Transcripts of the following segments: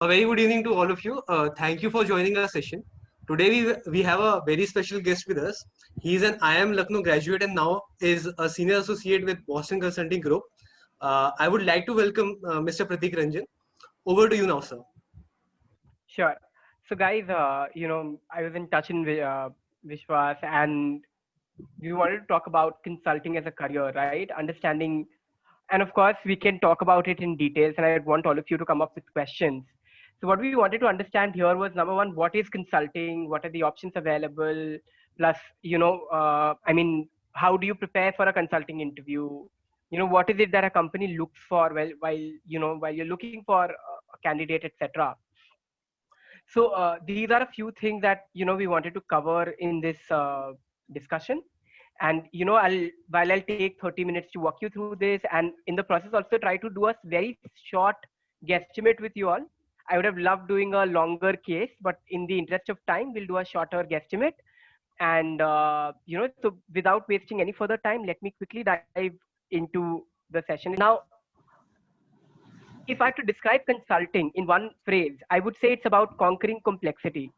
A very good evening to all of you. Thank you for joining our session. Today we have a very special guest with us. He is an IIM Lucknow graduate and now is a senior associate with Boston Consulting Group. I would like to welcome Mr. Pratik Ranjan. Over to you now, sir. Sure. So, guys, I was in touch in Vishwas, and we wanted to talk about consulting as a career, right? Understanding, and of course, we can talk about it in details. And I'd want all of you to come up with questions. So, what we wanted to understand here was number one, what is consulting? What are the options available? Plus, how do you prepare for a consulting interview? What is it that a company looks for while you're looking for a candidate, etc. So these are a few things that we wanted to cover in this discussion, and I'll take 30 minutes to walk you through this, and in the process also try to do a very short guesstimate with you all. I would have loved doing a longer case, but in the interest of time, we'll do a shorter guesstimate. And so without wasting any further time, let me quickly dive into the session now. If I have to describe consulting in one phrase, I would say it's about conquering complexity,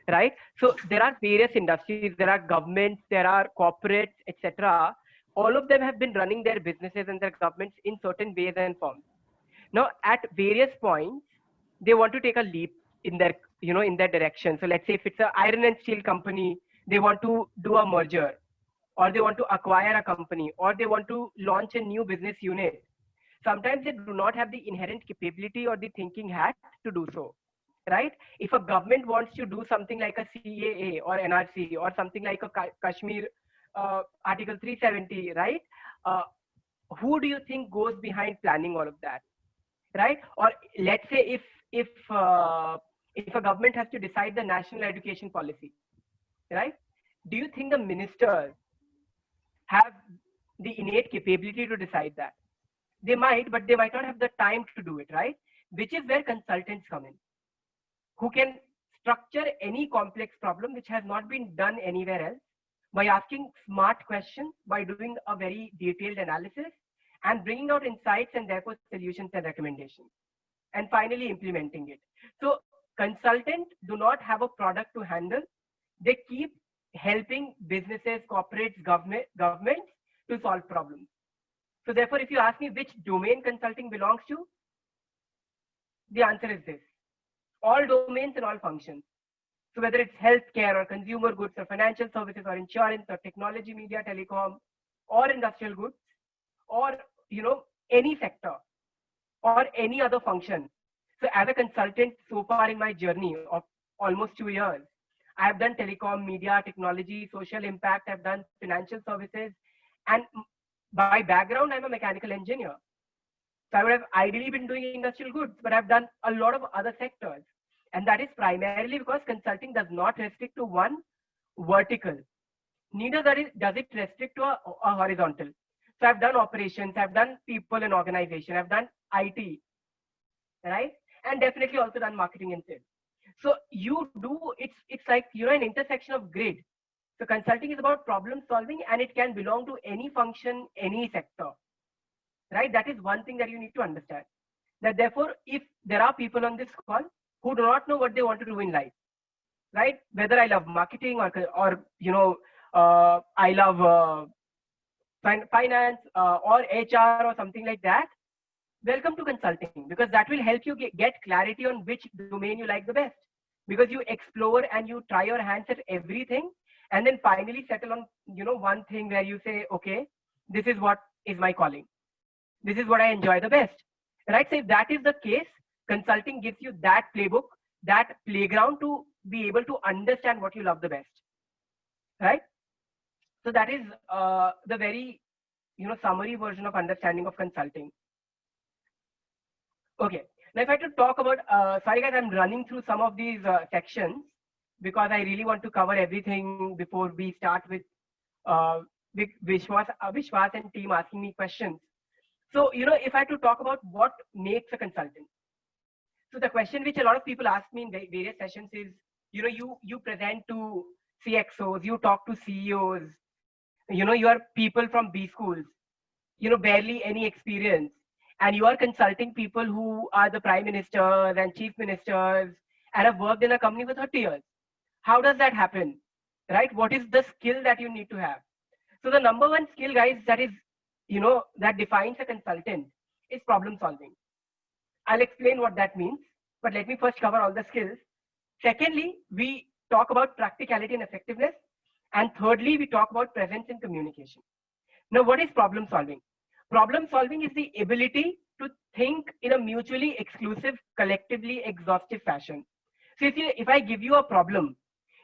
right? So there are various industries, there are governments, there are corporates, etc. All of them have been running their businesses and their governments in certain ways and forms. Now, at various points, they want to take a leap in their, in their direction. So let's say if it's an iron and steel company, they want to do a merger, or they want to acquire a company, or they want to launch a new business unit. Sometimes they do not have the inherent capability or the thinking hat to do so, right? If a government wants to do something like a CAA or NRC or something like a Kashmir Article 370, right? Uh, who do you think goes behind planning all of that, right? Or let's say if a government has to decide the national education policy, right? Do you think the ministers have the innate capability to decide that? They might, but they might not have the time to do it, right? Which is where consultants come in, who can structure any complex problem which has not been done anywhere else by asking smart questions, by doing a very detailed analysis, and bringing out insights and therefore solutions and recommendations, and finally implementing it. So consultants do not have a product to handle. They keep helping businesses, corporates, governments to solve problems. So therefore, if you ask me which domain consulting belongs to, the answer is this: all domains and all functions. So whether it's healthcare or consumer goods or financial services or insurance or technology, media, telecom, or industrial goods, or any sector or any other function. So as a consultant, so far in my journey of almost 2 years, I have done telecom, media, technology, social impact. I've done financial services, and by background, I'm a mechanical engineer. So I would have ideally been doing industrial goods, but I've done a lot of other sectors. And that is primarily because consulting does not restrict to one vertical. Neither does it restrict to a horizontal. So I've done operations, I've done people and organization, I've done IT, right? And definitely also done marketing and sales. So it's like an intersection of grid. So consulting is about problem solving, and it can belong to any function, any sector, right? That is one thing that you need to understand. That therefore, if there are people on this call who do not know what they want to do in life, right? Whether I love marketing or I love finance or HR or something like that, welcome to consulting, because that will help you get clarity on which domain you like the best. Because you explore and you try your hands at everything, and then finally settle on one thing where you say, okay, this is what is my calling. This is what I enjoy the best, right? So if that is the case, consulting gives you that playbook, that playground to be able to understand what you love the best, right? So that is the very summary version of understanding of consulting. Okay, now if I had to talk about, sorry guys, I'm running through some of these sections because I really want to cover everything before we start with Vishwas and team asking me questions. So, if I had to talk about what makes a consultant. So the question which a lot of people ask me in various sessions is, you present to CXOs, you talk to CEOs, you are people from B schools, barely any experience. and you are consulting people who are the prime ministers and chief ministers and have worked in a company for 30 years. How does that happen? Right? What is the skill that you need to have? So the number one skill, guys, that is, that defines a consultant is problem solving. I'll explain what that means, but let me first cover all the skills. Secondly, we talk about practicality and effectiveness. And thirdly, we talk about presence and communication. Now, what is problem solving? Problem solving is the ability to think in a mutually exclusive, collectively exhaustive fashion. So if I give you a problem,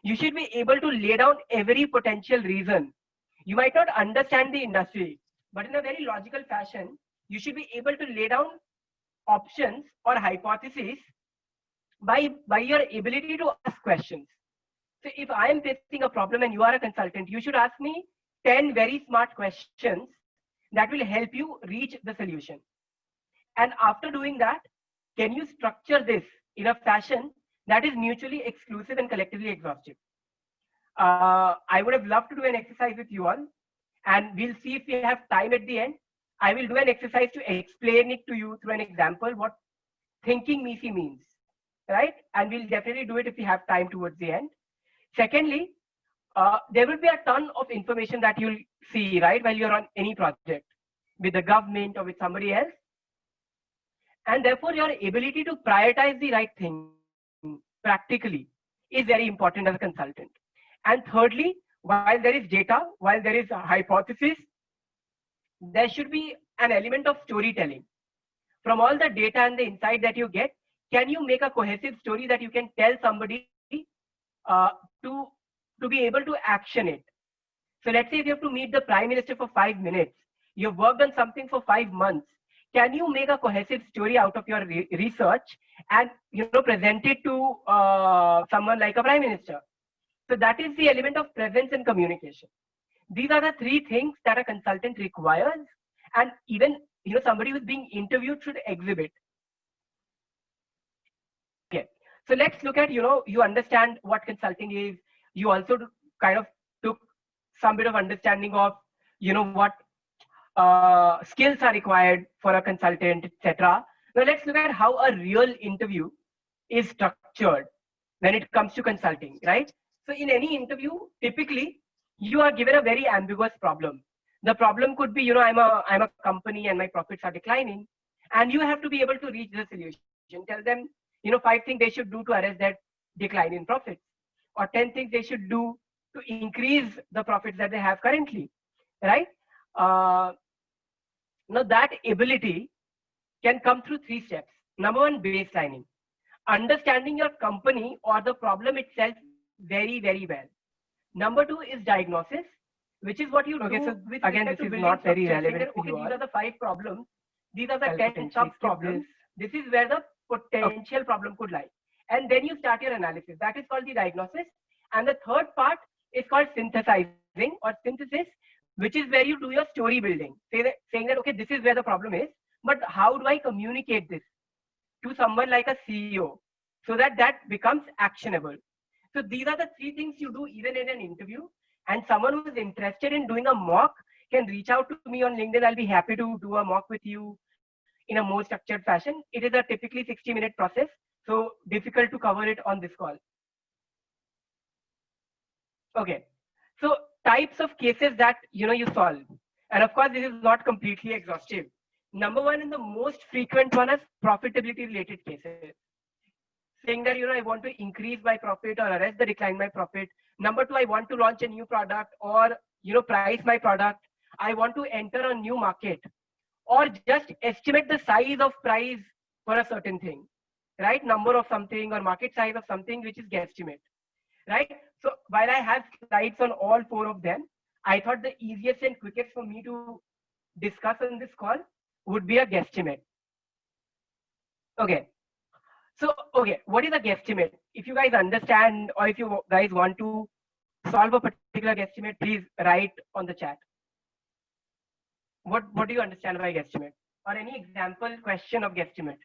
you should be able to lay down every potential reason. You might not understand the industry, but in a very logical fashion, you should be able to lay down options or hypotheses by your ability to ask questions. So if I am facing a problem and you are a consultant, you should ask me 10 very smart questions that will help you reach the solution. And after doing that, can you structure this in a fashion that is mutually exclusive and collectively exhaustive? I would have loved to do an exercise with you all, and we'll see if we have time at the end. I will do an exercise to explain it to you through an example, what thinking MECE means, right? And we'll definitely do it if we have time towards the end. Secondly, there will be a ton of information that you'll see, right, while you're on any project with the government or with somebody else. And therefore, your ability to prioritize the right thing practically is very important as a consultant. And thirdly, while there is data, while there is a hypothesis, there should be an element of storytelling. From all the data and the insight that you get, can you make a cohesive story that you can tell somebody to be able to action it? So let's say if you have to meet the Prime Minister for 5 minutes, you've worked on something for 5 months. Can you make a cohesive story out of your research and present it to someone like a Prime Minister? So that is the element of presence and communication. These are the three things that a consultant requires, and even somebody who's being interviewed should exhibit. Okay, so let's look at you understand what consulting is. You also kind of took some bit of understanding of what skills are required for a consultant, etc. Now let's look at how a real interview is structured when it comes to consulting, right? So in any interview, typically you are given a very ambiguous problem. The problem could be, I'm a company and my profits are declining, and you have to be able to reach the solution. Tell them, 5 things they should do to arrest that decline in profits, or 10 things they should do to increase the profits that they have currently, right? Now that ability can come through 3 steps. Number 1, baselining. Understanding your company or the problem itself very, very well. Number 2 is diagnosis, which is what you do. So with again, this is not very relevant. Okay, these are the 5 problems. These are the 10 sub-problems. This is where the potential problem could lie. And then you start your analysis. That is called the diagnosis. And the third part is called synthesizing or synthesis, which is where you do your story building. Saying that, okay, this is where the problem is, but how do I communicate this to someone like a CEO so that that becomes actionable? So these are the 3 things you do even in an interview. And someone who is interested in doing a mock can reach out to me on LinkedIn. I'll be happy to do a mock with you in a more structured fashion. It is a typically 60-minute process, so difficult to cover it on this call. Okay, so types of cases that you solve, and of course this is not completely exhaustive. Number 1 and the most frequent one is profitability related cases, saying that I want to increase my profit or arrest the decline my profit. Number 2, I want to launch a new product or price my product. I want to enter a new market, or just estimate the size of price for a certain thing, right? Number of something or market size of something, which is guesstimate, right? So while I have slides on all 4 of them, I thought the easiest and quickest for me to discuss on this call would be a guesstimate. Okay. So, okay, what is a guesstimate? If you guys understand, or if you guys want to solve a particular guesstimate, please write on the chat. What do you understand by guesstimate? Or any example question of guesstimate?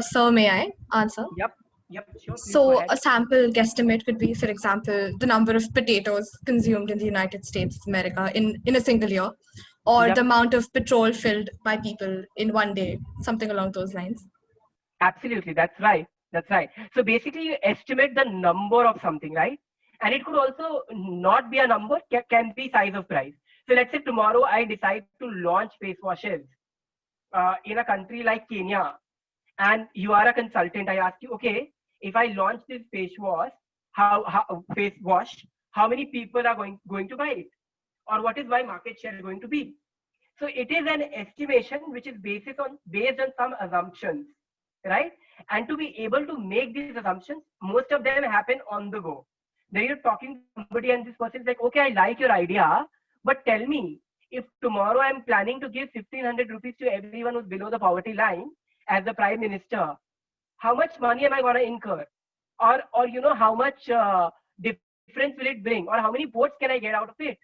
Sir, may I answer? Yep. Yep, sure. Please go So ahead. a sample guesstimate could be, for example, the number of potatoes consumed in the United States of America in a single year, or the Yep, amount of petrol filled by people in one day, something along those lines. absolutely. That's right. That's right. So basically, you estimate the number of something, right? And it could also not be a number, can be size of price. So let's say tomorrow I decide to launch face washes in a country like Kenya, and you are a consultant. I ask you, okay, if I launch this face wash, how many people are going to buy it, or what is my market share going to be? So it is an estimation which is based on some assumptions, right? And to be able to make these assumptions, most of them happen on the go. Then you're talking to somebody and this person is like, okay, I like your idea, but tell me, if tomorrow I'm planning to give 1500 rupees to everyone who's below the poverty line as the prime minister, how much money am I going to incur? Or how much difference will it bring? Or how many votes can I get out of it?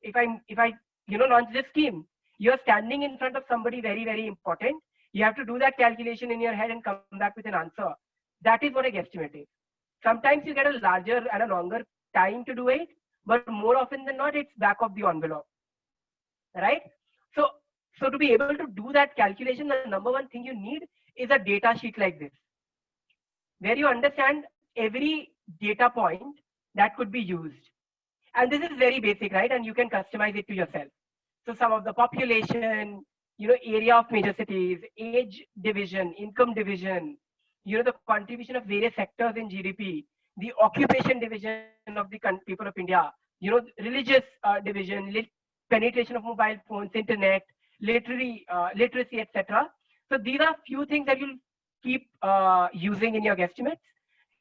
If I launch this scheme, you're standing in front of somebody very, very important. You have to do that calculation in your head and come back with an answer. That is what a guesstimate is. Sometimes you get a larger and a longer time to do it, but more often than not, it's back of the envelope, right? So, so to be able to do that calculation, the number one thing you need is a data sheet like this, where you understand every data point that could be used. And this is very basic, right? And you can customize it to yourself. So some of the population, area of major cities, age division, income division, the contribution of various sectors in GDP, the occupation division of the people of India, religious division, penetration of mobile phones, internet, literacy, etc. So these are few things that you'll keep using in your guesstimates.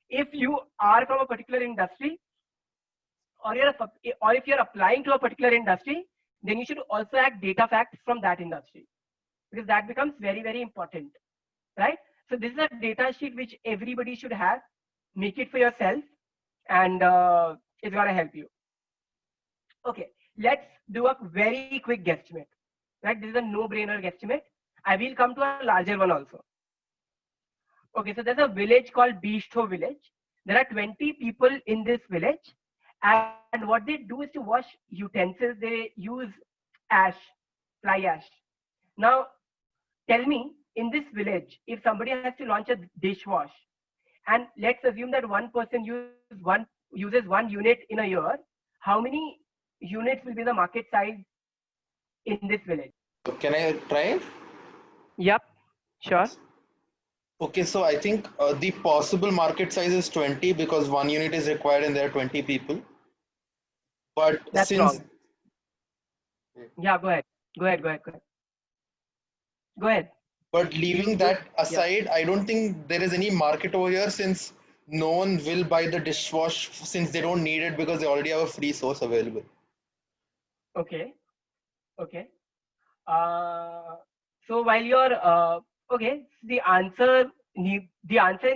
If you are from a particular industry, or if you're applying to a particular industry, then you should also add data facts from that industry, because that becomes very, very important, right? So this is a data sheet which everybody should have. Make it for yourself, and it's gonna help you. Okay, let's do a very quick guesstimate, right? This is a no-brainer guesstimate. I will come to a larger one also. Okay, so there's a village called Bishto village. There are 20 people in this village, and what they do is to wash utensils. They use ash, fly ash. Now, tell me, in this village, if somebody has to launch a dishwash, and let's assume that one person uses one unit in a year, how many units will be the market size in this village? Can I try? Yep, sure. Okay, so I think the possible market size is 20 because one unit is required and there are 20 people. But That's since wrong. Yeah, go ahead. Go ahead. Go ahead. Go ahead. Go ahead. But leaving that aside, I don't think there is any market over here since no one will buy the dishwash since they don't need it because they already have a free source available. Okay. Okay. So while you're okay, the answer and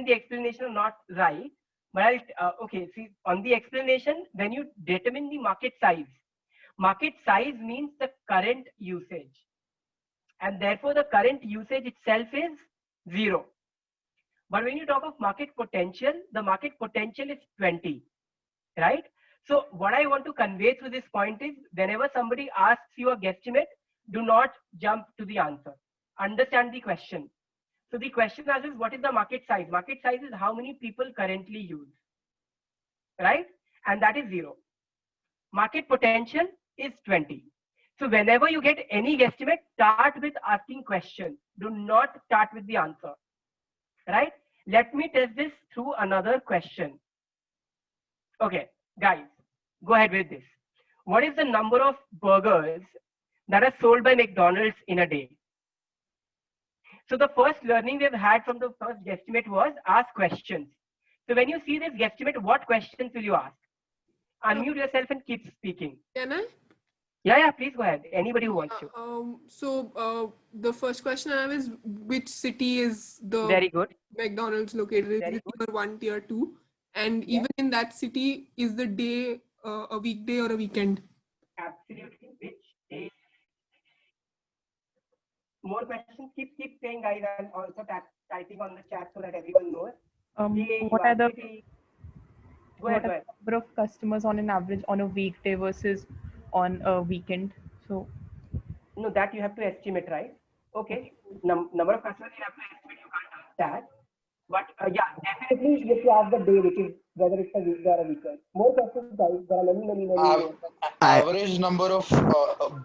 the explanation are not right. But okay, see, on the explanation, when you determine the market size means the current usage, and therefore the current usage itself is 0. But when you talk of market potential, the market potential is 20, right? So what I want to convey through this point is, whenever somebody asks you a guesstimate, do not jump to the answer. Understand the question. So the question asks, what is the market size? Market size is how many people currently use, right? And that is 0. Market potential is 20. So whenever you get any guesstimate, start with asking questions. Do not start with the answer, right? Let me test this through another question. Okay, guys, go ahead with this. What is the number of burgers that are sold by McDonald's in a day? So the first learning we've had from the first guesstimate was ask questions. So when you see this guesstimate, what questions will you ask? Unmute yourself and keep speaking. Can I? Yeah, please go ahead. Anybody who wants to. So the first question I have is, which city is the Very good. McDonald's located? Is Very it good. tier 1, tier 2? And even in that city, is the day a weekday or a weekend? Absolutely. Which day? More questions? Keep saying, guys. I'm also typing on the chat so that everyone knows. Big, What are the city. Go ahead, go ahead. number of customers on an average on a weekday versus on a weekend? So No, that you have to estimate, right? Okay. Number of customers you have to estimate. You can't ask that. But yeah, definitely you have to ask the day, which is whether it's a weekday or a weekend. More questions, guys. There are many more. Average number of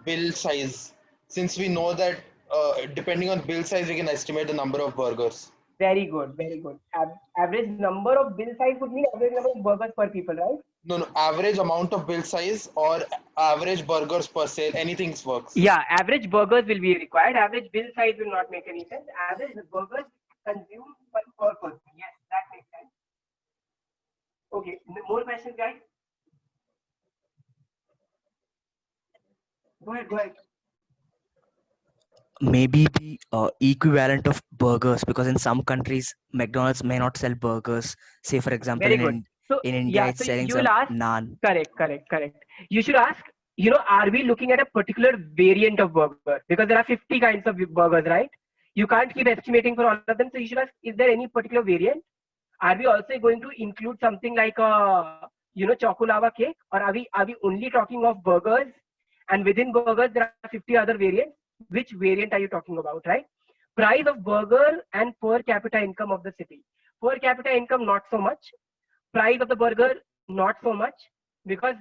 bill size. Since we know that depending on bill size, we can estimate the number of burgers. Very good, very good. Average number of bill size would mean average number of burgers per people, right? No, average amount of bill size or average burgers per sale. Anything works. Yeah, average burgers will be required. Average bill size will not make any sense. Average burgers consumed per person. Yes, that makes sense. Okay, more questions, guys? Go ahead. Maybe the equivalent of burgers, because in some countries McDonald's may not sell burgers. Say for example, Very good. So in India yeah, it's so selling you some will ask. naan. Correct. You should ask. Are we looking at a particular variant of burger? Because there are 50 kinds of burgers, right? You can't keep estimating for all of them. So you should ask, is there any particular variant? Are we also going to include something like choco lava cake, or are we only talking of burgers? And within burgers there are 50 other variants. Which variant are you talking about, right? Price of burger and per capita income of the city. Per capita income not so much. Price of the burger not so much, because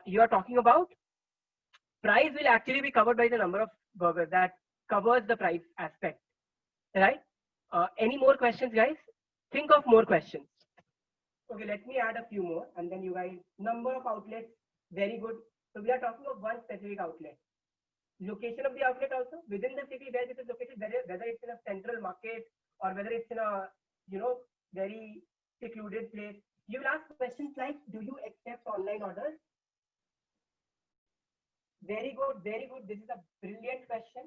you are talking about price will actually be covered by the number of burgers. That covers the price aspect, right? Any more questions, guys? Think of more questions. Okay, let me add a few more, and then you guys, number of outlets, very good. So we are talking of one specific outlet. Location of the outlet also within the city where it is located, whether it's in a central market or whether it's in a very secluded place. You will ask questions like, do you accept online orders? Very good. This is a brilliant question.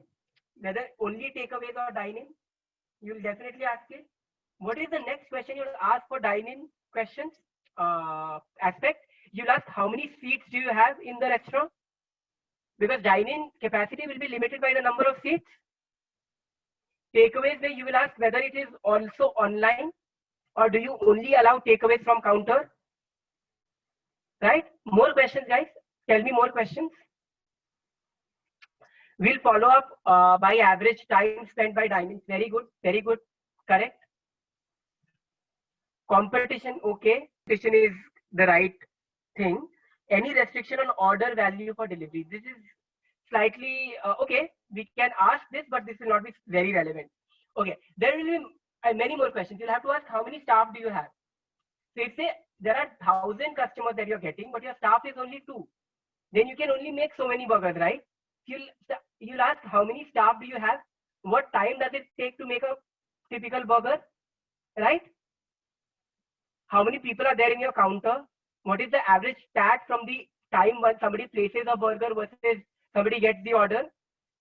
Whether only takeaways or dine-in, you will definitely ask it. What is the next question you will ask for dine-in questions aspect? You'll ask, how many seats do you have in the restaurant? Because dine-in capacity will be limited by the number of seats. Takeaways, where you will ask whether it is also online, or do you only allow takeaways from counter? Right? More questions, guys. Tell me more questions. We'll follow up by average time spent by dine-in. Very good. Correct. Competition, okay. Competition is the right thing. Any restriction on order value for delivery? This is slightly okay. We can ask this, but this will not be very relevant. Okay, there will be many more questions. You'll have to ask, how many staff do you have? So if say there are 1,000 customers that you're getting, but your staff is only 2, then you can only make so many burgers, right? You'll ask, how many staff do you have? What time does it take to make a typical burger, right? How many people are there in your counter? What is the average stat from the time when somebody places a burger versus somebody gets the order?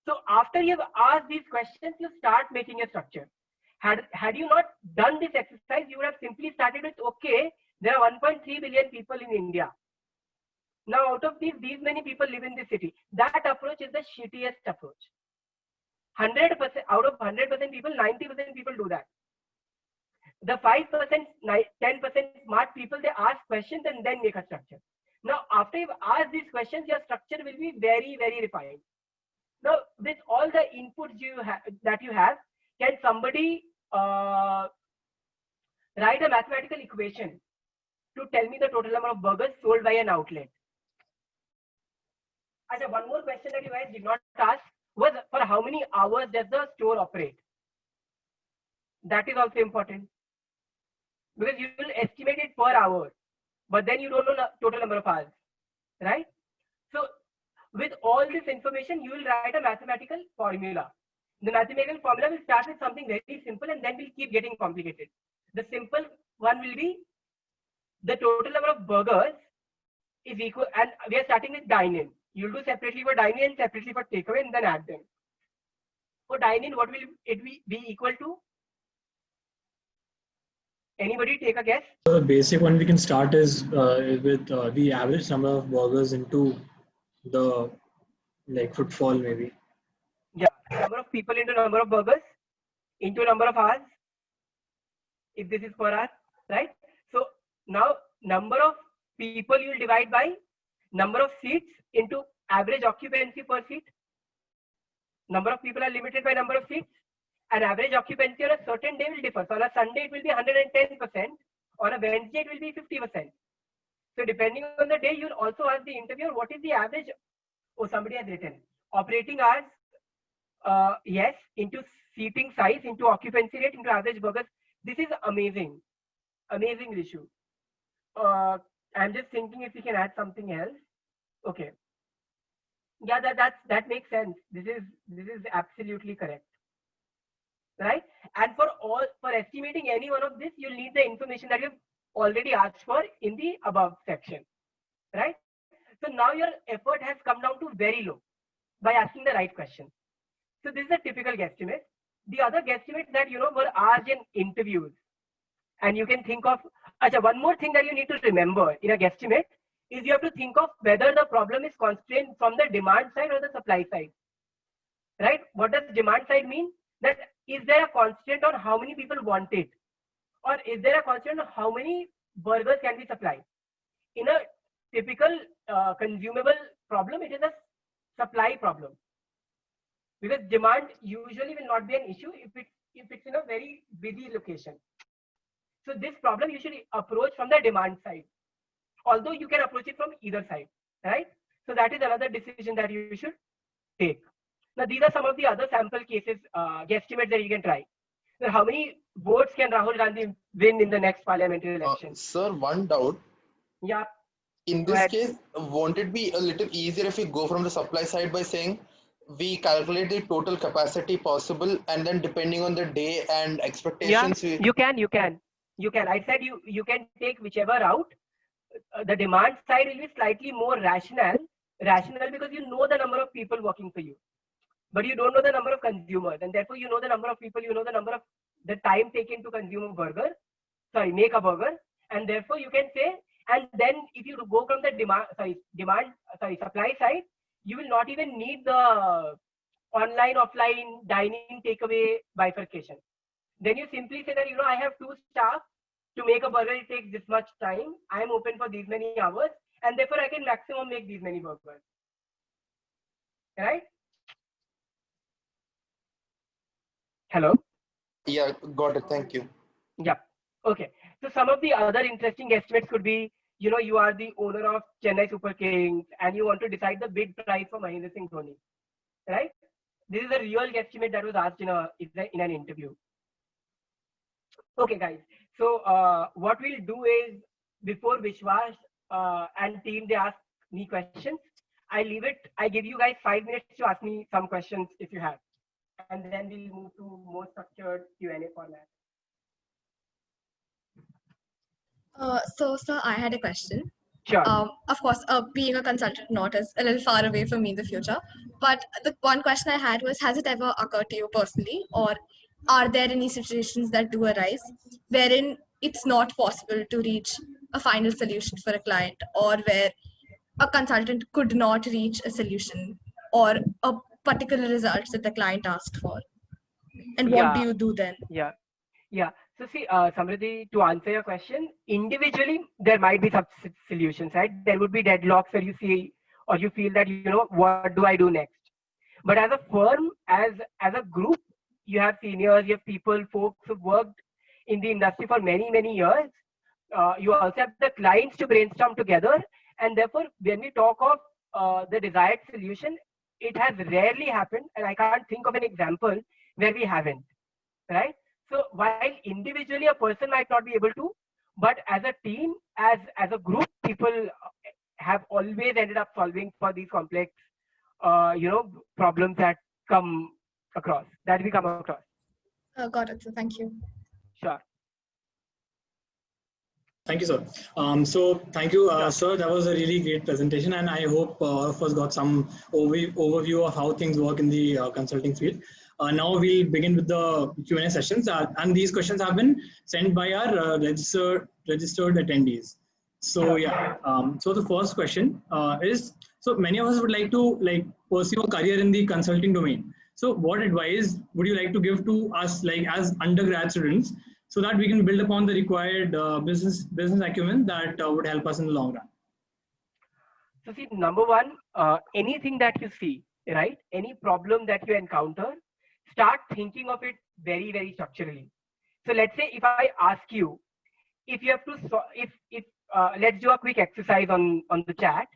So after you've asked these questions, you start making a structure. Had you not done this exercise, you would have simply started with, okay, there are 1.3 billion people in India. Now out of these many people live in this city. That approach is the shittiest approach. 100% out of 100% people, 90% people do that. The 5%, 10% smart people, they ask questions and then make a structure. Now, after you've asked these questions, your structure will be very, very refined. Now, with all the inputs that you have, can somebody write a mathematical equation to tell me the total number of burgers sold by an outlet? Achha, one more question that you guys did not ask was, for how many hours does the store operate? That is also important. Because you will estimate it per hour, but then you don't know the total number of hours, right? So with all this information, you will write a mathematical formula. The mathematical formula will start with something very simple and then will keep getting complicated. The simple one will be the total number of burgers is equal, and we are starting with dine-in. You'll do separately for dine-in, separately for takeaway, and then add them. For dine-in, what will it be equal to? Anybody take a guess? So the basic one we can start is with the average number of burgers into the footfall maybe. Yeah, number of people into number of burgers into number of hours. if this is per hour, right? So now number of people you'll divide by number of seats into average occupancy per seat. Number of people are limited by number of seats, and average occupancy on a certain day will differ. So on a Sunday it will be 110%, on a Wednesday it will be 50%. So depending on the day, you'll also ask the interviewer what is the average. Oh, somebody has written operating hours, yes, into seating size, into occupancy rate, into average burgers. This is amazing, amazing issue. I'm just thinking if we can add something else. Okay. Yeah, that makes sense. This is absolutely correct, right? And for estimating any one of this, you'll need the information that you've already asked for in the above section, right? So now your effort has come down to very low by asking the right question. So this is a typical guesstimate. The other guesstimates that were asked in interviews, and you can think of. One more thing that you need to remember in a guesstimate is you have to think of whether the problem is constrained from the demand side or the supply side, right? What does demand side mean? That is there a constraint on how many people want it, or is there a constraint on how many burgers can be supplied? In a typical consumable problem, it is a supply problem, because demand usually will not be an issue if it's in a very busy location. So this problem you should approach from the demand side, although you can approach it from either side, right? So that is another decision that you should take. Now these are some of the other sample cases, guesstimates that you can try. So how many votes can Rahul Gandhi win in the next parliamentary election? Sir, one doubt. Yeah. In this case, won't it be a little easier if we go from the supply side by saying we calculate the total capacity possible, and then depending on the day and expectations, you can. I said you can take whichever route. The demand side will be slightly more rational because you know the number of people working for you, but you don't know the number of consumers, and therefore you know the number of people, you know the number of the time taken to make a burger, and therefore you can say. And then if you go from the supply side, you will not even need the online, offline, dining, takeaway bifurcation. Then you simply say that, I have 2 staff to make a burger, it takes this much time. I am open for these many hours, and therefore I can maximum make these many burgers. Right? Hello? Yeah, got it. Thank you. Yeah. Okay. So some of the other interesting estimates could be, you are the owner of Chennai Super Kings and you want to decide the bid price for Mahendra Singh Dhoni, right? This is a real guesstimate that was asked in an interview. Okay, guys. So what we'll do is, before Vishwas and team, they ask me questions, I give you guys 5 minutes to ask me some questions if you have. And then we'll move to more structured Q&A format. So, sir, I had a question. Sure. Of course, being a consultant note is a little far away from me in the future. But the one question I had was, has it ever occurred to you personally, or are there any situations that do arise wherein it's not possible to reach a final solution for a client, or where a consultant could not reach a solution or a particular results that the client asked for? And what do you do then? Yeah. So see, Samriddhi, to answer your question, individually, there might be some solutions, right? There would be deadlocks where you see, or you feel that, what do I do next? But as a firm, as a group, you have seniors, you have people, folks who've worked in the industry for many, many years. You also have the clients to brainstorm together. And therefore, when we talk of the desired solution, it has rarely happened. And I can't think of an example where we haven't, right? So while individually a person might not be able to, but as a team, as a group, people have always ended up solving for these complex, problems that we come across. Got it. So thank you. Sure. Thank you, sir. So thank you, sir. That was a really great presentation, and I hope all of us got some overview of how things work in the consulting field. Now we'll begin with the Q&A sessions, and these questions have been sent by our registered attendees. So yeah, so the first question is, so many of us would like to pursue a career in the consulting domain. So what advice would you like to give to us, as undergrad students, so that we can build upon the required business acumen that would help us in the long run? So see, number one, anything that you see, right? Any problem that you encounter, start thinking of it very, very structurally. So let's say if I ask you, if you have to, if let's do a quick exercise on the chat.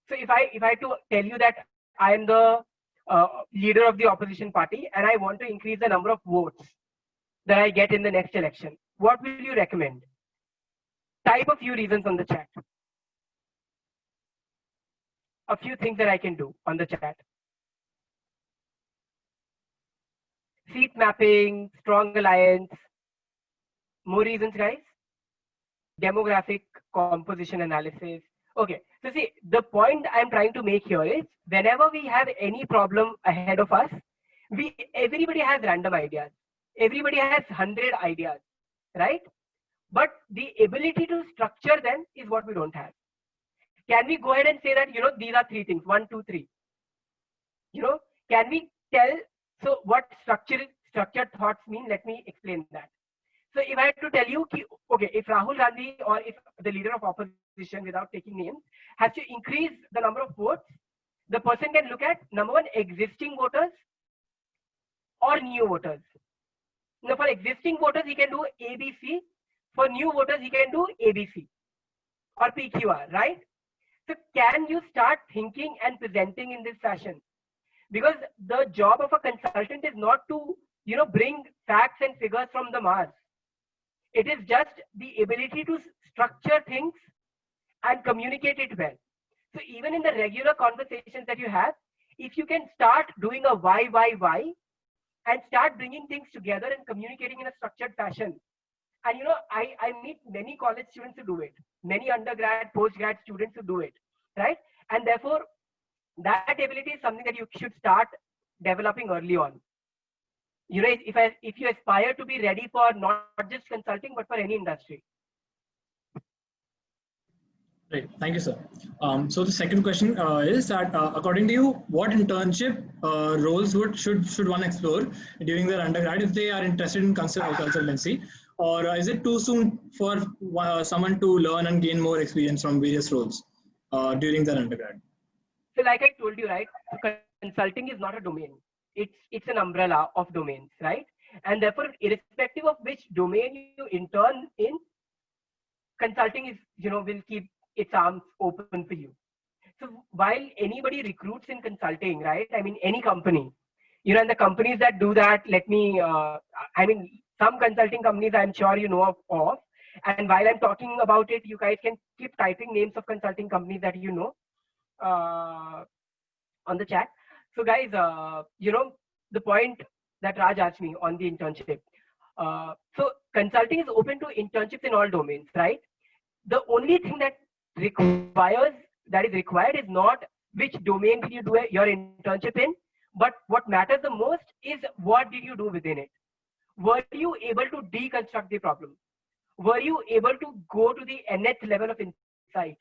So if I to tell you that I am the leader of the opposition party and I want to increase the number of votes that I get in the next election, what will you recommend? Type a few reasons on the chat. A few things that I can do on the chat. Seat mapping, strong alliance. More reasons, guys? Demographic composition analysis. Okay, so see, the point I'm trying to make here is whenever we have any problem ahead of us, everybody has random ideas. Everybody has 100 ideas, right? But the ability to structure them is what we don't have. Can we go ahead and say that, these are 3 things, 1, 2, 3? Can we tell, so what structured thoughts mean? Let me explain that. So if I had to tell you, okay, if Rahul Gandhi or if the leader of opposition, without taking names, has to increase the number of votes, the person can look at, number one, existing voters or new voters. Now for existing voters, he can do ABC. For new voters, he can do ABC or PQR, right? So can you start thinking and presenting in this fashion? Because the job of a consultant is not to, bring facts and figures from the Mars. It is just the ability to structure things and communicate it well. So even in the regular conversations that you have, if you can start doing a why, and start bringing things together and communicating in a structured fashion. And I meet many college students who do it, many undergrad, postgrad students who do it, right? And therefore, that ability is something that you should start developing early on. If you aspire to be ready for not just consulting, but for any industry. Great, thank you, sir. So the second question is that according to you, what internship roles should one explore during their undergrad if they are interested in consultancy? Or is it too soon for someone to learn and gain more experience from various roles during their undergrad? So like I told you, right, consulting is not a domain. It's an umbrella of domains, right? And therefore, irrespective of which domain you intern in, consulting is, will keep its arms open for you. So while anybody recruits in consulting, right? I mean, any company, and the companies that do that, some consulting companies I'm sure you know of. And while I'm talking about it, you guys can keep typing names of consulting companies that you know on the chat. So guys, the point that Raj asked me on the internship. So consulting is open to internships in all domains, right? The only thing that is required is not which domain did you do your internship in, but what matters the most is what did you do within it. Were you able to deconstruct the problem? Were you able to go to the nth level of insight?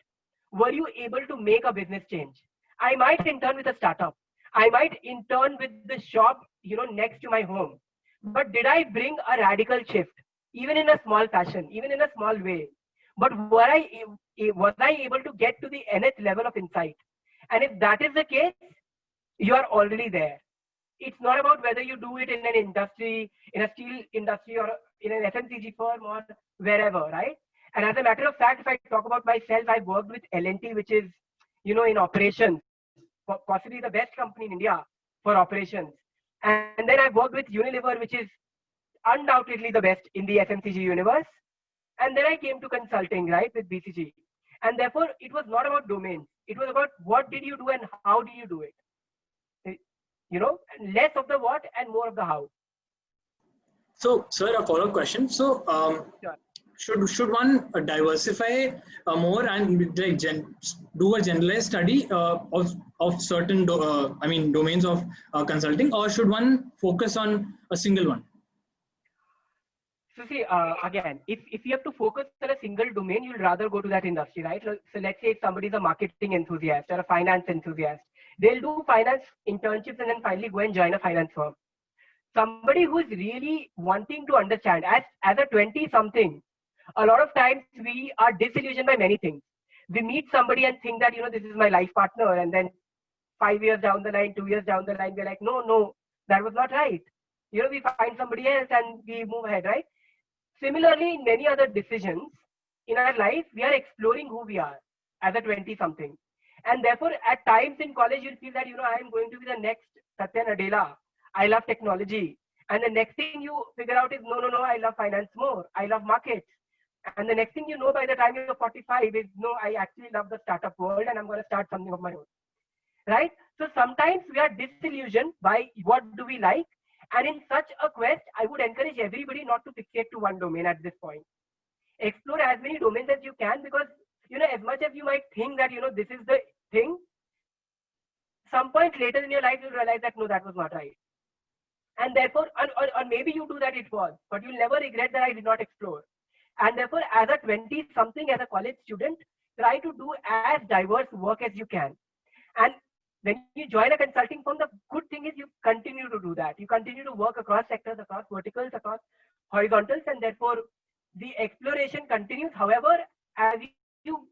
Were you able to make a business change? I might intern with a startup. I might intern with the shop, next to my home. But did I bring a radical shift, even in a small fashion, even in a small way? But was I able to get to the nth level of insight? And if that is the case, you are already there. It's not about whether you do it in an industry, in a steel industry, or in an FMCG firm, or wherever, right? And as a matter of fact, if I talk about myself, I've worked with L&T, which is, in operations, possibly the best company in India for operations. And then I've worked with Unilever, which is undoubtedly the best in the FMCG universe. And then I came to consulting, right, with BCG. And therefore, it was not about domains. It was about what did you do and how do you do it. Less of the what and more of the how. So, sir, a follow-up question. So, sure. should one diversify more and do a generalized study of certain domains of consulting, or should one focus on a single one? So see, again, if you have to focus on a single domain, you'll rather go to that industry, right? So let's say if somebody's a marketing enthusiast or a finance enthusiast, they'll do finance internships and then finally go and join a finance firm. somebody who's really wanting to understand. As a 20 something, a lot of times we are disillusioned by many things. We meet somebody and think that, this is my life partner, and then 5 years down the line, 2 years down the line, we're like, no, that was not right. We find somebody else and we move ahead, right? Similarly, in many other decisions in our life, we are exploring who we are as a 20 something. And therefore, at times in college, you'll feel that, I am going to be the next Satya Nadella. I love technology. And the next thing you figure out is, no, I love finance more. I love markets. And the next thing you know by the time you're 45 is, no, I actually love the startup world and I'm going to start something of my own. Right? So sometimes we are disillusioned by what do we like. And in such a quest, I would encourage everybody not to fixate to one domain at this point. Explore as many domains as you can, because, as much as you might think that, this is the thing, some point later in your life, you'll realize that, no, that was not right. And therefore, or maybe you do that it was, but you'll never regret that I did not explore. And therefore, as a 20 something, as a college student, try to do as diverse work as you can. And when you join a consulting firm, the good thing is you continue to do that. You continue to work across sectors, across verticals, across horizontals, and therefore the exploration continues. However, as you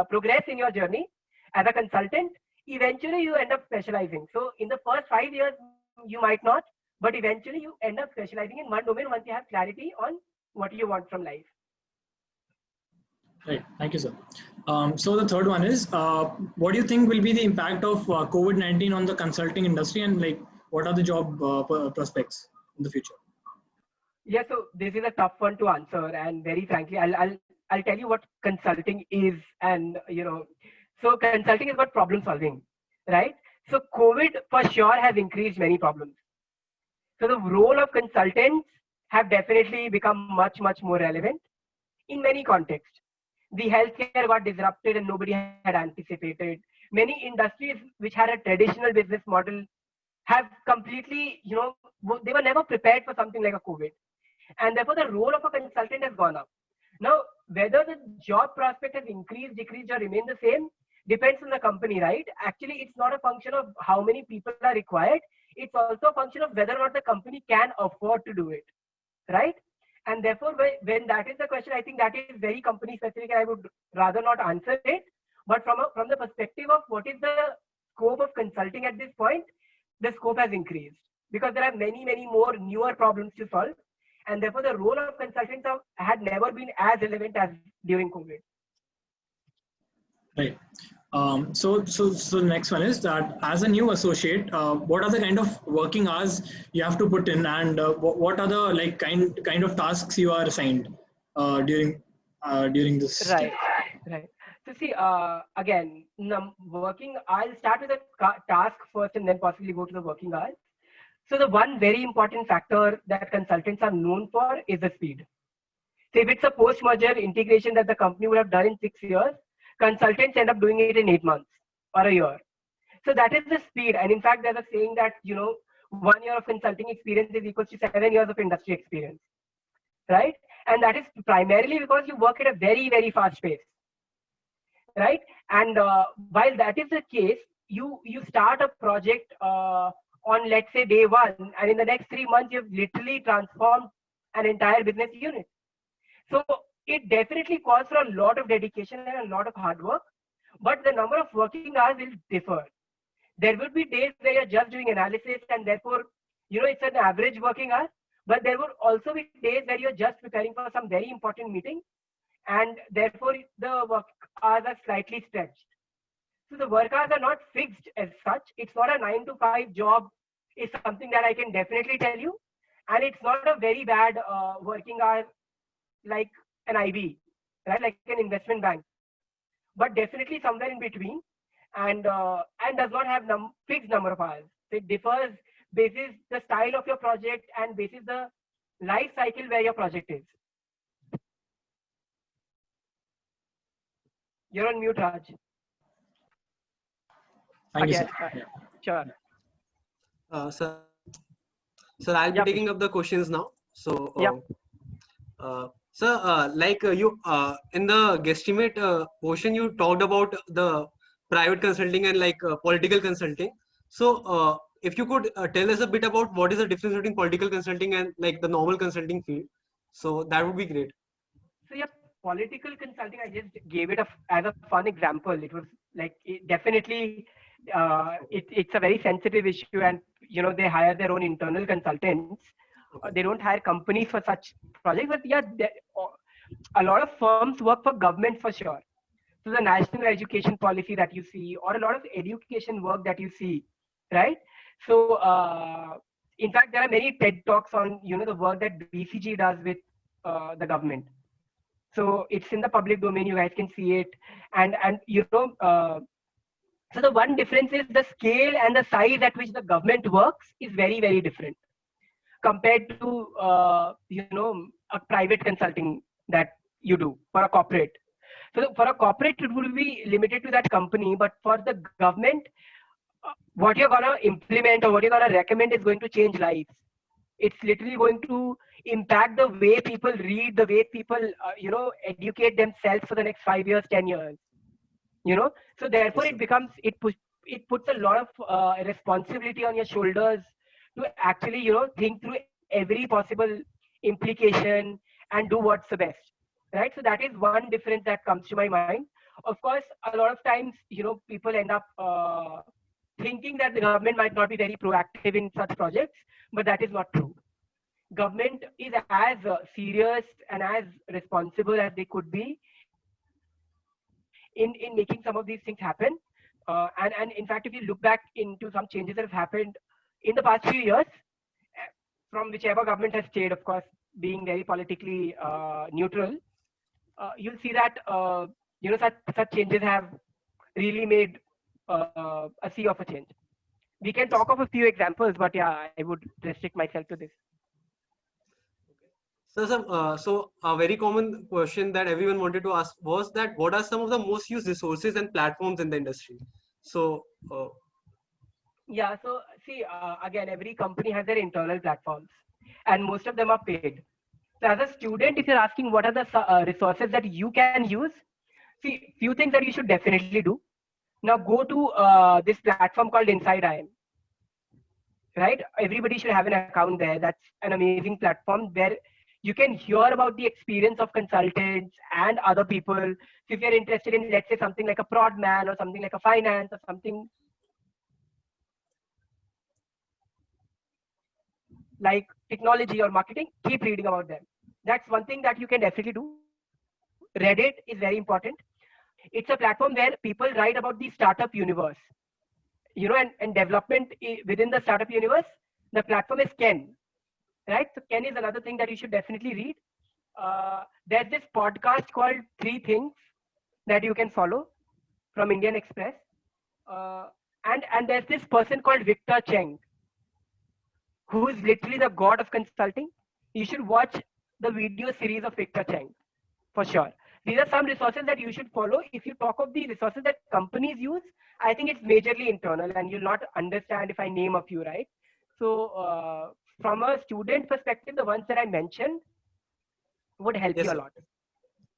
progress in your journey as a consultant, eventually you end up specializing. So in the first 5 years, you might not, but eventually you end up specializing in one domain once you have clarity on what you want from life. Right. Thank you, sir. So the third one is, what do you think will be the impact of COVID-19 on the consulting industry, and what are the job prospects in the future? Yeah, so this is a tough one to answer, and very frankly, I'll tell you what consulting is, and so consulting is about problem solving, right? So COVID for sure has increased many problems. So the role of consultants have definitely become much more relevant in many contexts. The healthcare got disrupted and nobody had anticipated. Many industries which had a traditional business model have completely, they were never prepared for something like a COVID. And therefore the role of a consultant has gone up. Now, whether the job prospect has increased, decreased, or remained the same depends on the company, right? Actually, it's not a function of how many people are required. It's also a function of whether or not the company can afford to do it, right? And therefore, when that is the question, I think that is very company specific, and I would rather not answer it. But from the perspective of what is the scope of consulting at this point, the scope has increased because there are many more newer problems to solve. And therefore, the role of consultants had never been as relevant as during COVID. Right. So the next one is that as a new associate, what are the kind of working hours you have to put in, and what are the kind of tasks you are assigned during this? Right. So see, again, working. I'll start with the task first, and then possibly go to the working hours. So the one very important factor that consultants are known for is the speed. So if it's a post-merger integration that the company would have done in 6 years, consultants end up doing it in 8 months or a year. So that is the speed. And in fact, there's a saying that, 1 year of consulting experience is equal to 7 years of industry experience, right? And that is primarily because you work at a very, very fast pace, right? And while that is the case, you start a project on, let's say, day one, and in the next 3 months, you've literally transformed an entire business unit. So it definitely calls for a lot of dedication and a lot of hard work, but the number of working hours will differ. There will be days where you're just doing analysis and therefore, it's an average working hour, but there will also be days where you're just preparing for some very important meeting and therefore the work hours are slightly stretched. So the work hours are not fixed as such. It's not a 9 to 5 job is something that I can definitely tell you. And it's not a very bad working hour like an IB, right? Like an investment bank, but definitely somewhere in between, and does not have fixed number of hours. So it differs basis the style of your project and basis the life cycle where your project is. You're on mute, Raj. Thank you, Again, sir. Sure. Sir, I'll be taking up the questions now. So, sir, you in the guesstimate portion, you talked about the private consulting and political consulting. So, if you could tell us a bit about what is the difference between political consulting and like the normal consulting field, so that would be great. So yeah, political consulting, I just gave it as a fun example. It was like definitely it's a very sensitive issue, and they hire their own internal consultants. They don't hire companies for such projects, but yeah, a lot of firms work for government for sure. So the national education policy that you see, or a lot of education work that you see, right? So in fact, there are many TED talks on the work that BCG does with the government. So it's in the public domain. You guys can see it, and so the one difference is the scale and the size at which the government works is very, very different compared to a private consulting that you do for a corporate. So for a corporate, it will be limited to that company, but for the government, what you're gonna implement or what you're gonna recommend is going to change lives. It's literally going to impact the way people read, the way people educate themselves for the next 5 years, 10 years. So therefore it becomes it puts a lot of responsibility on your shoulders to actually think through every possible implication and do what's the best, right? So that is one difference that comes to my mind. Of course, a lot of times people end up thinking that the government might not be very proactive in such projects, but that is not true. Government is as serious and as responsible as they could be in making some of these things happen. And in fact, if you look back into some changes that have happened in the past few years, from whichever government has stayed, of course, being very politically neutral, you'll see that such changes have really made a sea of a change. We can talk of a few examples, but yeah, I would restrict myself to this. So a very common question that everyone wanted to ask was that what are some of the most used resources and platforms in the industry? So yeah, so see, again, every company has their internal platforms, and most of them are paid. So as a student, if you're asking what are the resources that you can use, see, few things that you should definitely do. Now go to this platform called Inside IIM. Right? Everybody should have an account there. That's an amazing platform where you can hear about the experience of consultants and other people. So if you're interested in, let's say, something like a prod man or something like a finance or something like technology or marketing, keep reading about them. That's one thing that you can definitely do. Reddit is very important. It's a platform where people write about the startup universe, and development within the startup universe. The platform is Ken, right? So Ken is another thing that you should definitely read. There's this podcast called 3 Things that you can follow from Indian Express. And there's this person called Victor Cheng, who is literally the god of consulting. You should watch the video series of Victor Cheng for sure. These are some resources that you should follow. If you talk of the resources that companies use, I think it's majorly internal, and you'll not understand if I name a few, right? So from a student perspective, the ones that I mentioned would help you a lot.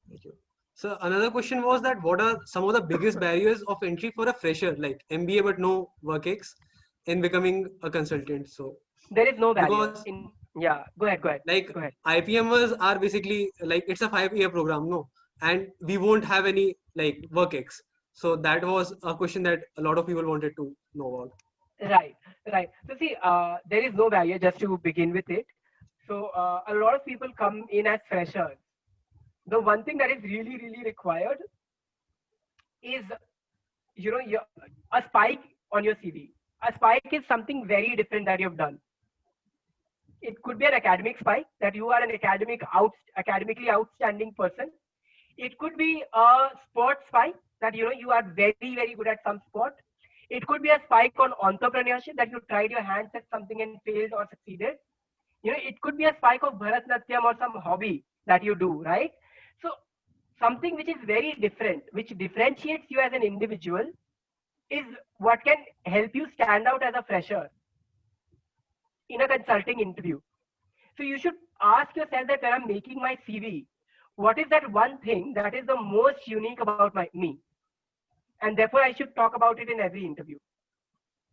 Thank you. So another question was that what are some of the biggest barriers of entry for a fresher, like MBA but no work ex, in becoming a consultant? So there is no barrier. Yeah, go ahead. Like go ahead. IPMers are basically like it's a 5-year program, no, and we won't have any like work ex. So that was a question that a lot of people wanted to know about. Right. So see, there is no barrier, just to begin with it. So a lot of people come in as freshers. The one thing that is really, really required is, a spike on your CV. A spike is something very different that you've done. It could be an academic spike, that you are an academically outstanding person. It could be a sports spike, that you are very, very good at some sport. It could be a spike on entrepreneurship, that you tried your hands at something and failed or succeeded. It could be a spike of Bharatnatyam or some hobby that you do, right? So something which is very different, which differentiates you as an individual, is what can help you stand out as a fresher in a consulting interview. So you should ask yourself that when I'm making my CV, what is that one thing that is the most unique about me? And therefore I should talk about it in every interview,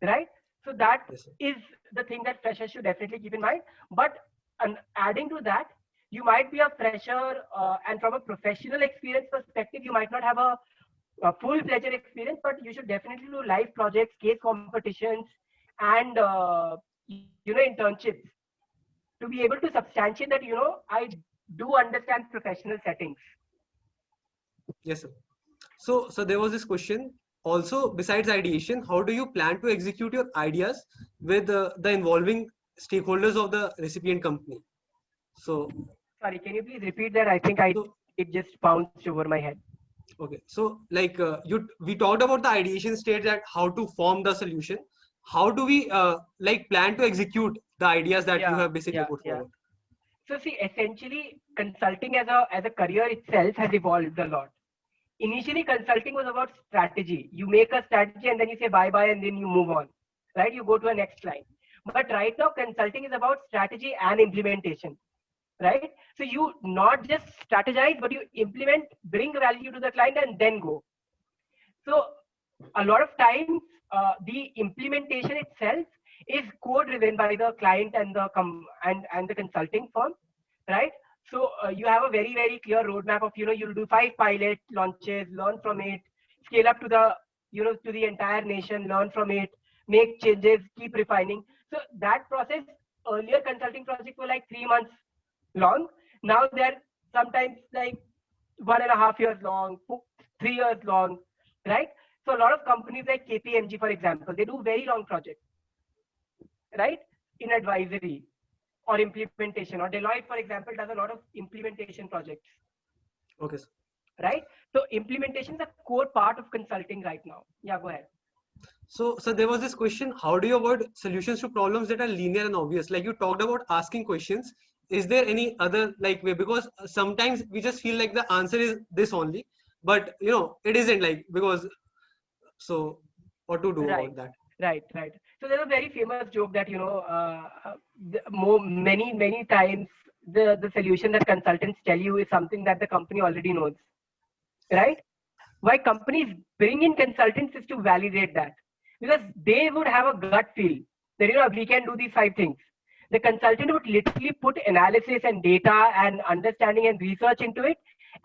right? So that Yes, sir. is the thing that freshers should definitely keep in mind. But adding to that, you might be a fresher, and from a professional experience perspective, you might not have a full-fledged experience, but you should definitely do live projects, case competitions, and internships to be able to substantiate that I do understand professional settings. Yes, sir. So there was this question. Also, besides ideation, how do you plan to execute your ideas with the involving stakeholders of the recipient company? So, Sorry, can you please repeat that? I think so it just bounced over my head. okay. So like we talked about the ideation stage, that how to form the solution. How do we like plan to execute the ideas that you have basically put Yeah. forward? So see, essentially, consulting as a career itself has evolved a lot. Initially, consulting was about strategy. You make a strategy and then you say bye bye and then you move on, right? You go to a next line. But right now, consulting is about strategy and implementation, right? So you not just strategize, but you implement, bring value to the client, and then go. So a lot of times, the implementation itself is co-driven by the client and and the consulting firm, right? So you have a very clear roadmap of you'll do 5 pilot launches, learn from it, scale up to the to the entire nation, learn from it, make changes, keep refining. So that process, earlier consulting projects were like 3 months long. Now they're sometimes like 1.5 years long, 3 years long, right? So a lot of companies like KPMG, for example, they do very long projects, right? In advisory or implementation, or Deloitte, for example, does a lot of implementation projects, Okay, sir. right? So implementation is a core part of consulting right now. Yeah, go ahead. So there was this question: how do you avoid solutions to problems that are linear and obvious? Like you talked about asking questions. Is there any other like way? Because sometimes we just feel like the answer is this only, but it isn't, like, because so what to do Right. about that? Right. So there's a very famous joke that many times the solution that consultants tell you is something that the company already knows, right? Why companies bring in consultants is to validate that, because they would have a gut feel that we can do these 5 things. The consultant would literally put analysis and data and understanding and research into it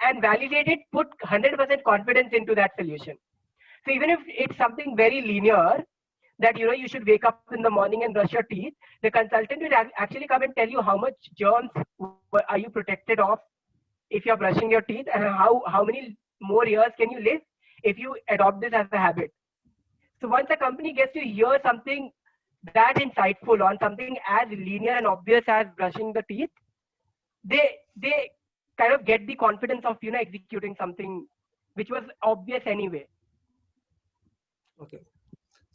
and validate it, put 100% confidence into that solution. So even if it's something very linear, that you should wake up in the morning and brush your teeth, the consultant will actually come and tell you how much germs are you protected of if you're brushing your teeth, and how many more years can you live if you adopt this as a habit. So once a company gets to hear something that insightful on something as linear and obvious as brushing the teeth, they kind of get the confidence of executing something which was obvious anyway. Okay.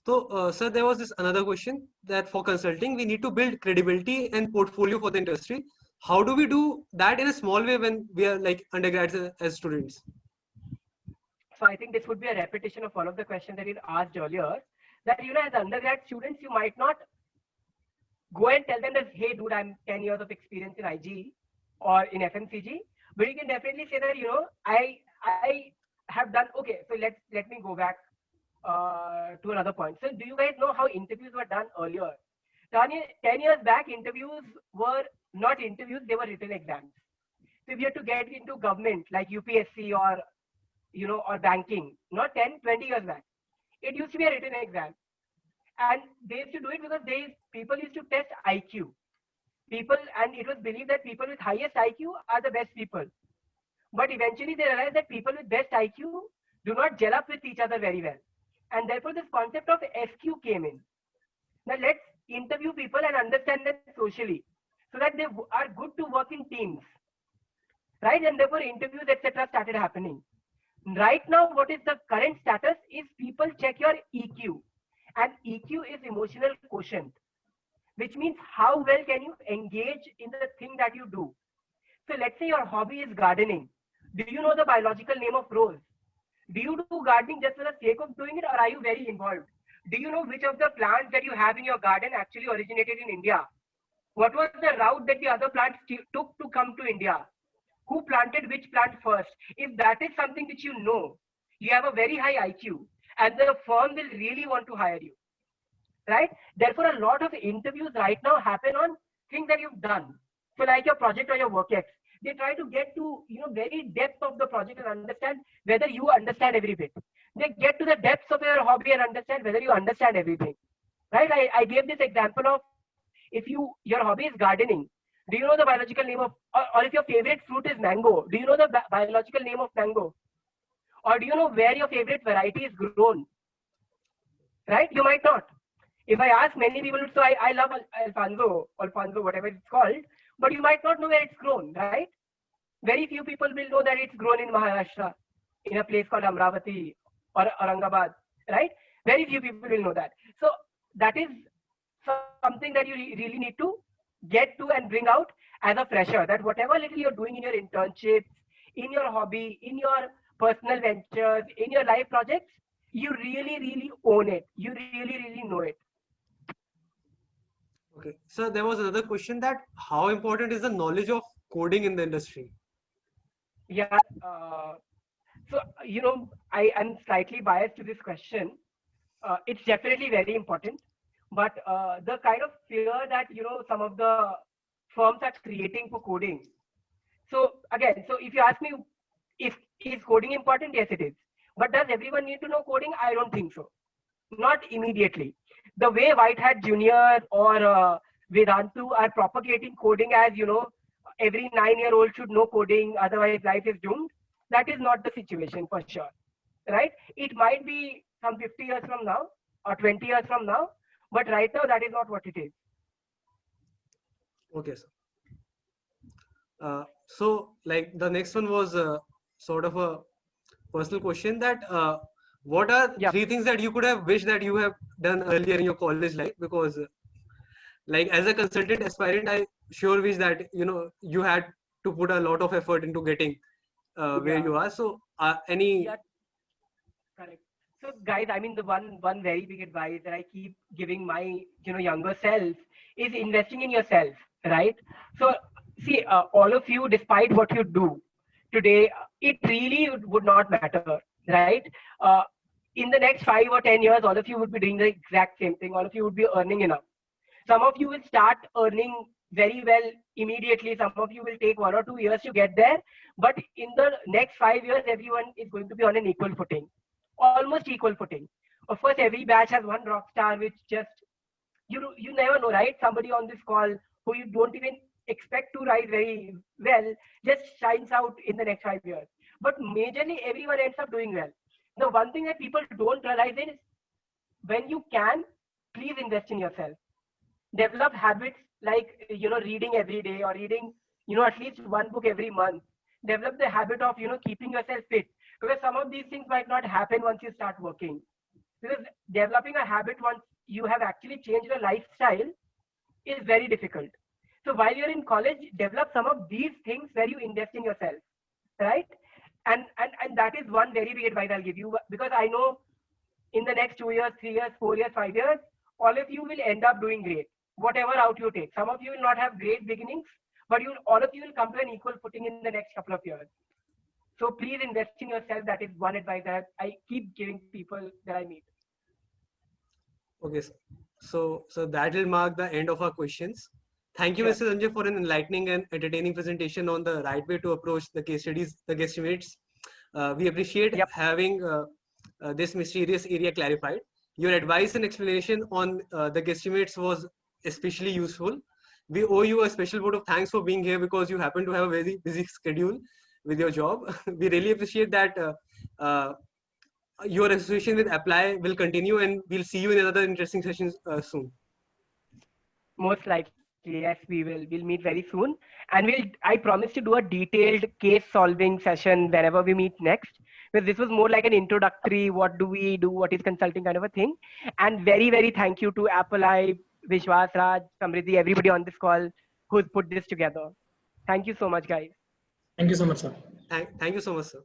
So, sir, there was this another question, that for consulting, we need to build credibility and portfolio for the industry. How do we do that in a small way when we are like undergrads as students? So I think this would be a repetition of one of the questions that you asked earlier, that as undergrad students, you might not go and tell them that, hey dude, I'm 10 years of experience in IG or in FMCG, but you can definitely say that I have done. Okay, so let me go back to another point. So do you guys know how interviews were done earlier? 10 years back, interviews were not interviews, they were written exams. So if you had to get into government like UPSC or or banking, not 10, 20 years back, it used to be a written exam. And they used to do it because people used to test IQ. And it was believed that people with highest IQ are the best people. But eventually they realized that people with best IQ do not gel up with each other very well. And therefore this concept of SQ came in. Now let's interview people and understand them socially so that they are good to work in teams, right? And therefore interviews, etc. started happening. Right now, what is the current status is people check your EQ, and EQ is emotional quotient, which means how well can you engage in the thing that you do. So let's say your hobby is gardening. Do you know the biological name of rose? Do you do gardening just for the sake of doing it, or are you very involved? Do you know which of the plants that you have in your garden actually originated in India? What was the route that the other plants took to come to India? Who planted which plant first? If that is something which you know, you have a very high IQ, and the firm will really want to hire you, right? Therefore, a lot of interviews right now happen on things that you've done. So like your project or your work ex, they try to get to, very depth of the project and understand whether you understand every bit. They get to the depths of your hobby and understand whether you understand everything, right? I gave this example of, if your hobby is gardening, do you know the biological name of, or if your favorite fruit is mango, do you know the biological name of mango? Or do you know where your favorite variety is grown? Right? You might not. If I ask many people, so I love Alfonso, whatever it's called, but you might not know where it's grown, right? Very few people will know that it's grown in Maharashtra, in a place called Amravati or Aurangabad, right? Very few people will know that. So that is something that you really need to get to and bring out as a fresher, that whatever little you're doing in your internships, in your hobby, in your personal ventures, in your life projects, you really own it. You really know it. Okay. So there was another question, that how important is the knowledge of coding in the industry? Yeah. So, I am slightly biased to this question. It's definitely very important. But the kind of fear that, some of the firms are creating for coding. So again, so if you ask me, is coding important? Yes, it is. But does everyone need to know coding? I don't think so. Not immediately. The way White Hat Junior or Vedantu are propagating coding as, every 9-year-old should know coding, otherwise life is doomed. That is not the situation for sure, right? It might be some 50 years from now or 20 years from now, but right now that is not what it is. Okay, sir. So like the next one was sort of a personal question, that what are three things that you could have wished that you have done earlier in your college life? Because like as a consultant aspirant, I sure wish that you had to put a lot of effort into getting where you are. So any Correct. So guys, I mean, the one very big advice that I keep giving my younger self is investing in yourself, right? So see, all of you, despite what you do today, it really would not matter, right? In the next 5 or 10 years, all of you would be doing the exact same thing. All of you would be earning enough. Some of you will start earning very well immediately. Some of you will take 1 or 2 years to get there. But in the next 5 years, everyone is going to be on an equal footing, almost equal footing. Of course, every batch has one rock star, which just, you never know, right? Somebody on this call who you don't even expect to rise very well just shines out in the next 5 years. But majorly, everyone ends up doing well. The one thing that people don't realize is, when you can, please invest in yourself. Develop habits like reading every day, or reading at least one book every month. Develop the habit of keeping yourself fit, because some of these things might not happen once you start working, because developing a habit once you have actually changed your lifestyle is very difficult. So while you're in college, develop some of these things where you invest in yourself, right? And that is one very big advice I'll give you, because I know in the next 2 years, 3 years, 4 years, 5 years, all of you will end up doing great, whatever route you take. Some of you will not have great beginnings, but all of you will come to an equal footing in the next couple of years. So please invest in yourself. That is one advice that I keep giving people that I meet. Okay, so that will mark the end of our questions. Thank you, Mr. Sanjay, for an enlightening and entertaining presentation on the right way to approach the case studies, the guesstimates. We appreciate having this mysterious area clarified. Your advice and explanation on the guesstimates was especially useful. We owe you a special vote of thanks for being here, because you happen to have a very busy schedule with your job. We really appreciate that your association with Apply will continue, and we'll see you in another interesting sessions soon. Most likely, yes, we will. We'll meet very soon, and I promise to do a detailed case solving session whenever we meet next. Because this was more like an introductory, what do we do, what is consulting kind of a thing. And very thank you to Apply, Vishwas, Raj, Samriddhi, everybody on this call who's put this together. Thank you so much, guys. Thank you so much, sir. Thank you so much, sir.